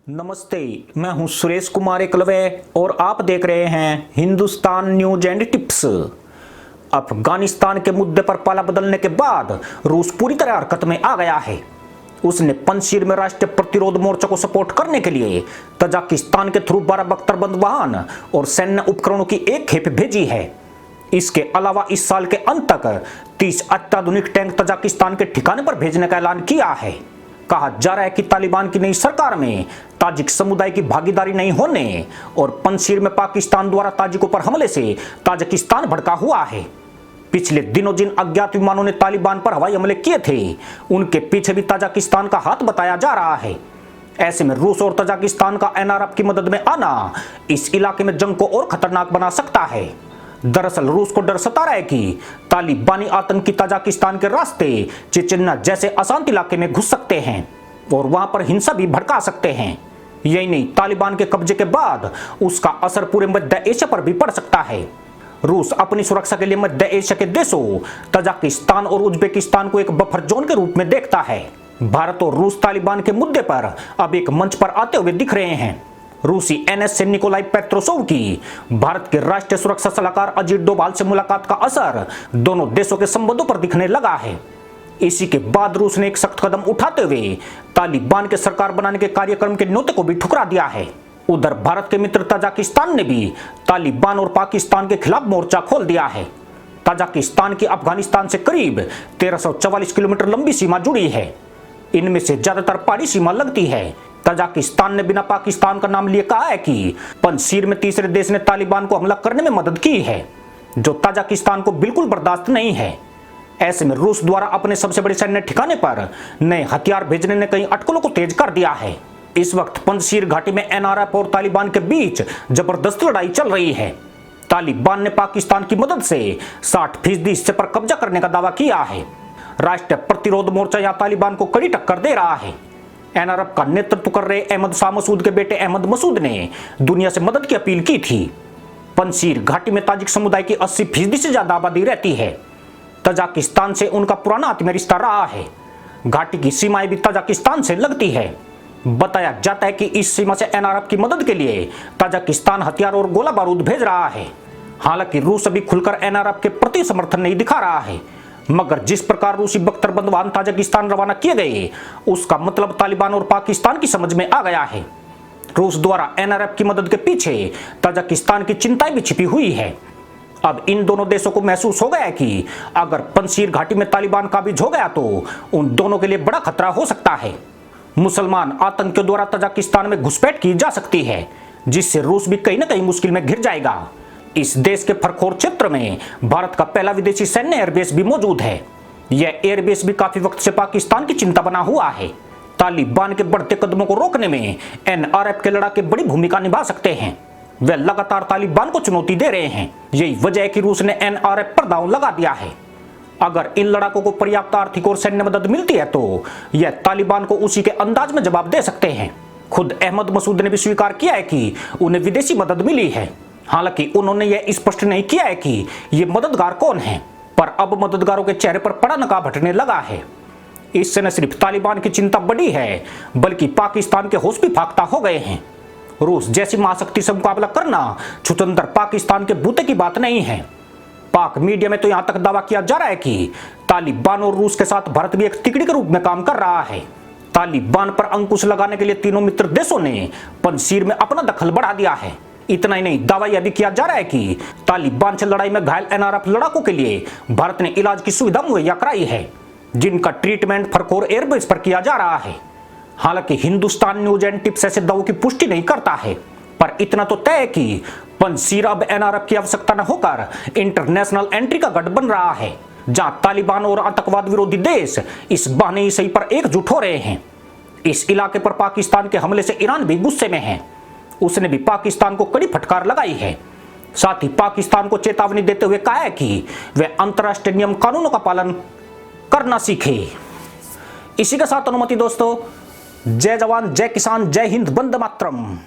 नमस्ते, मैं हूं सुरेश कुमार एकलवे और आप देख रहे हैं Hindustan news and tips. Afghanistan के मुद्दे पर पाला बदलने के बाद रूस पूरी तरह हरकत में आ गया है। उसने पंजशीर में राष्ट्रीय प्रतिरोध मोर्चा को सपोर्ट करने के लिए तजाकिस्तान के थ्रू 12 बख्तरबंद वाहन और सैन्य उपकरणों की एक खेप भेजी है। इसके अलावा इस साल के अंत तक 30 अत्याधुनिक टैंक तजाकिस्तान के ठिकाने पर भेजने का ऐलान किया है। कहा जा रहा है कि तालिबान की नई सरकार में ताजिक समुदाय की भागीदारी नहीं होने और पंजशीर में पाकिस्तान द्वारा ताजिकों पर हमले से ताजिकिस्तान भड़का हुआ है। पिछले दिनों जिन अज्ञात विमानों ने तालिबान पर हवाई हमले किए थे, उनके पीछे भी ताजिकिस्तान का हाथ बताया जा रहा है। ऐसे में रूस और ताजिकिस्तान का एनआरएफ की मदद में आना इस इलाके में जंग को और खतरनाक बना सकता है। दरअसल रूस को डर सता रहा है कि तालिबानी आतंकी ताजिकिस्तान के रास्ते चेचन्या जैसे अशांत इलाके में घुस सकते हैं और वहां पर हिंसा भी भड़का सकते हैं। यही नहीं, तालिबान के कब्जे के बाद उसका असर पूरे मध्य एशिया पर भी पड़ सकता है। रूस अपनी सुरक्षा के लिए मध्य एशिया के देशों ताजिकिस्तान और उज्बेकिस्तान को एक बफर जोन के रूप में देखता है। भारत और रूस तालिबान के मुद्दे पर अब एक मंच पर आते हुए दिख रहे हैं। रूसी एनएस निकोलाई पेट्रोसोव की भारत के राष्ट्रीय सुरक्षा सलाहकार अजीत डोभाल से मुलाकात का असर दोनों देशों के संबंधों पर दिखने लगा है। इसी के बाद रूस ने एक सख्त कदम उठाते हुए तालिबान के सरकार बनाने के कार्यक्रम के न्योते को भी ठुकरा दिया है। उधर भारत के मित्र ताजिकिस्तान ने भी तालिबान और पाकिस्तान के खिलाफ मोर्चा खोल दिया है। ताजिकिस्तान की अफगानिस्तान से करीब 1344 किलोमीटर लंबी सीमा जुड़ी है। इनमें से ज्यादातर पहाड़ी सीमा लगती है। ताजिकिस्तान ने बिना पाकिस्तान का नाम लिए कहा है कि पंजशीर में तीसरे देश ने तालिबान को हमला करने में मदद की है, जो ताजिकिस्तान को बिल्कुल बर्दाश्त नहीं है। ऐसे में रूस द्वारा अपने सबसे बड़े सैन्य ठिकाने पर नए हथियार भेजने ने कई अटकलों को तेज कर दिया है। इस वक्त पंजशीर घाटी में एनआरएफ और तालिबान के बीच जबरदस्त लड़ाई चल रही है। तालिबान ने पाकिस्तान की मदद से 60% हिस्से पर कब्जा करने का दावा किया है। राष्ट्रीय प्रतिरोध मोर्चा या तालिबान को कड़ी टक्कर दे रहा है। एनआरएफ का नेतृत्व कर रहे अहमद शाह मसूद के बेटे अहमद मसूद ने दुनिया से मदद की अपील की थी। पंजशीर घाटी में ताजिक समुदाय की 80% से ज्यादा आबादी रहती है। ताजिकिस्तान से उनका पुराना आत्मीय रिश्ता रहा है। घाटी की सीमाएं भी ताजिकिस्तान से लगती है। बताया जाता है कि इस सीमा से एनआरएफ की मदद के लिए ताजिकिस्तान हथियार और गोला बारूद भेज रहा है। हालांकि रूस अभी खुलकर एनआरएफ के प्रति समर्थन नहीं दिखा रहा है, मगर जिस प्रकार रूसी बख्तरबंद वाहन ताजिकिस्तान रवाना किए गए, उसका मतलब तालिबान और पाकिस्तान की समझ में आ गया है। रूस द्वारा एनआरएफ की मदद के पीछे ताजिकिस्तान की चिंताएं भी छिपी हुई है। अब इन दोनों देशों को महसूस हो गया है कि अगर पंजशीर घाटी में तालिबान काबिज हो गया तो उन दोनों के लिए बड़ा खतरा हो सकता है। मुसलमान आतंकियों द्वारा ताजिकिस्तान में घुसपैठ की जा सकती है, जिससे रूस भी कहीं ना कहीं मुश्किल में घिर जाएगा। इस देश के फरखोर क्षेत्र में भारत का पहला विदेशी सैन्य एयरबेस भी मौजूद है। यह एयरबेस भी काफी वक्त से पाकिस्तान की चिंता बना हुआ है। तालिबान के बढ़ते कदमों को रोकने में एनआरएफ के लड़ाके बड़ी भूमिका निभा सकते हैं। वे लगातार तालिबान को चुनौती दे रहे हैं। यही वजह है कि रूस ने एनआरएफ पर दांव लगा दिया है। अगर इन लड़ाकों को पर्याप्त आर्थिक और सैन्य मदद मिलती है तो यह तालिबान को उसी के अंदाज में जवाब दे सकते हैं। खुद अहमद मसूद ने भी स्वीकार किया है कि उन्हें विदेशी मदद मिली है। हालांकि उन्होंने यह स्पष्ट नहीं किया है कि ये मददगार कौन है, पर अब मददगारों के चेहरे पर बड़ा नकाब हटने लगा है। इससे न सिर्फ तालिबान की चिंता बढ़ी है, बल्कि पाकिस्तान के होश भी फाख्ता हो गए हैं। रूस जैसी महाशक्ति से मुकाबला करना छुतंतर पाकिस्तान के बूते की बात नहीं है। पाक मीडिया में तो यहां तक दावा किया जा रहा है कि तालिबान और रूस के साथ भारत भी एक तिकड़ी के रूप में काम कर रहा है। तालिबान पर अंकुश लगाने के लिए तीनों मित्र देशों ने पंजशीर में अपना दखल बढ़ा दिया है। इतना ही नहीं, दावा यह भी किया जा रहा है कि तालिबान से लड़ाई में घायल एनआरएफ लड़ाकों के लिए भारत ने इलाज की सुविधा मुहैया कराई है, जिनका ट्रीटमेंट फरखोर एयरबेस पर किया जा रहा है। हालांकि हिंदुस्तान न्यूज एंड टिप्स ऐसे दावों की पुष्टि नहीं करता है, पर इतना तो तय है कि पंजशीर अब एनआरएफ की आवश्यकता न होकर इंटरनेशनल एंट्री का गढ़ बन रहा है, जहां तालिबान और आतंकवाद विरोधी देश इस बहाने ही सही पर एकजुट हो रहे हैं। इस इलाके पर पाकिस्तान के हमले से ईरान भी गुस्से में है। उसने भी पाकिस्तान को कड़ी फटकार लगाई है। साथ ही पाकिस्तान को चेतावनी देते हुए कहा है कि वे अंतर्राष्ट्रीय नियम कानूनों का पालन करना सीखे। इसी के साथ अनुमति दोस्तों, जय जवान, जय किसान, जय हिंद, वंदे मातरम।